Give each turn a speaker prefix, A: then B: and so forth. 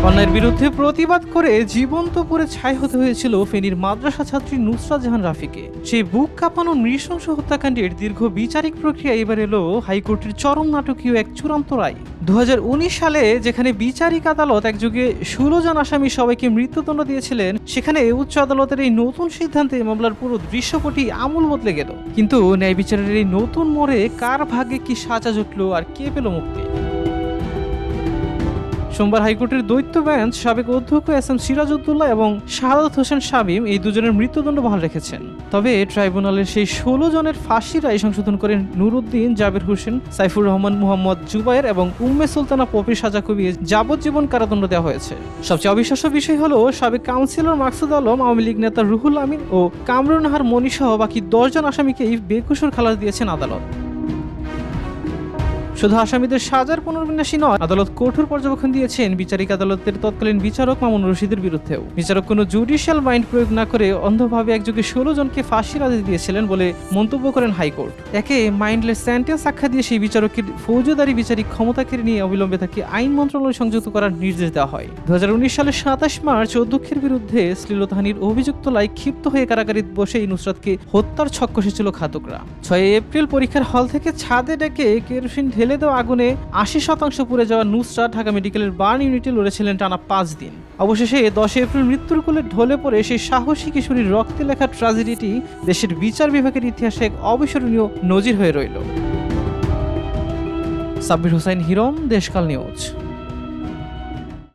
A: অন্যায়ের বিরুদ্ধে প্রতিবাদ করে জীবন্ত পুড়ে ছাই হতে হয়েছিল ফেনীর মাদ্রাসা ছাত্রী নুসরাত জাহান রাফিকে। সেই বুক কাঁপানো নৃশংস হত্যাকাণ্ডের দীর্ঘ বিচারিক প্রক্রিয়া এবার এলো হাইকোর্টের চরম নাটকীয় এক চূড়ান্ত রায়। 2019 সালে যেখানে বিচারিক আদালত একযোগে 16 জন আসামি সবাইকে মৃত্যুদণ্ড দিয়েছিলেন, সেখানে উচ্চ আদালতের এই নতুন সিদ্ধান্তে মামলার পুরো দৃশ্যপটই আমূল বদলে গেল। কিন্তু ন্যায় বিচারের এই নতুন মোড়ে কার ভাগ্যে কি সাজা জুটলো আর কে পেল মুক্তি? সোমবার হাইকোর্টের দ্বৈত বেঞ্চ সাবেক অধ্যক্ষ এস.এম. সিরাজউদ্দৌলা এবং শাহাদাত হোসেন শামীম এই দুজনের মৃত্যুদণ্ড বহাল রেখেছেন। তবে ট্রাইব্যুনালের সেই 16 জনের ফাঁসি রায় সংশোধন করেন নুরুদ্দিন, জাবের হোসেন, সাইফুর রহমান, মুহাম্মদ জুবায়ের এবং উম্মে সুলতানা পপির সাজা কমিয়ে যাবজ্জীবন কারাদণ্ড দেওয়া হয়েছে। সবচেয়ে অবিশ্বাস্য বিষয় হলো সাবেক কাউন্সিলর মাকসুদ আলম, আওয়ামী লীগ নেতা রুহুল আমিন ও কামরুন নাহার মনি সহ বাকি 10 জন আসামিকেই বেকসুর খালাস দিয়েছেন আদালত। শুধু আসামিদের সাজার পুনর্বিন্যাসই নয়, আদালত কঠোর পর্যবেক্ষণ দিয়েছেন বিচারিক আদালতের তৎকালীন বিচারক মামুনুর রশিদের বিরুদ্ধেও। বিচারক কোনো জুডিশিয়াল মাইন্ড প্রয়োগ না করে অন্ধভাবে একযোগে 16 জনকে ফাঁসির আদেশ দিয়েছিলেন বলে মন্তব্য করেন হাইকোর্ট। একে মাইন্ডলেস সেন্টেন্স আখ্যা দিয়ে সেই বিচারকের ফৌজদারি বিচারিক ক্ষমতা কেড়ে নিয়ে অবিলম্বে তাকে আইন মন্ত্রণালয় সংযুক্ত করার নির্দেশ দেওয়া হয়। 2019 সালের 27 মার্চ অধ্যক্ষের বিরুদ্ধে শ্লীলতাহানির অভিযুক্ত লাই ক্ষিপ্ত হয়ে কারাগারে বসে নুসরাতকে হত্যার ছক কষেছিল ঘাতকরা। 6 এপ্রিল পরীক্ষার হল থেকে ছাদে ডেকে কেরোসিন ঢেলে দেওয়া আগুনে 80% পুড়ে যাওয়া নুসরাত ঢাকা মেডিকেলের বার্ন ইউনিটে লড়েছিলেন টানা 5 দিন। অবশেষে 10 এপ্রিল মৃত্যুর কোলে ঢলে পড়ে সেই সাহসী কিশোরীর রক্তে লেখা ট্র্যাজেডিটি দেশের বিচার বিভাগের ইতিহাসে এক অবিস্মরণীয় নজির হয়ে রইল। সাব্বির হোসাইন হিরণ, দেশকাল নিউজ।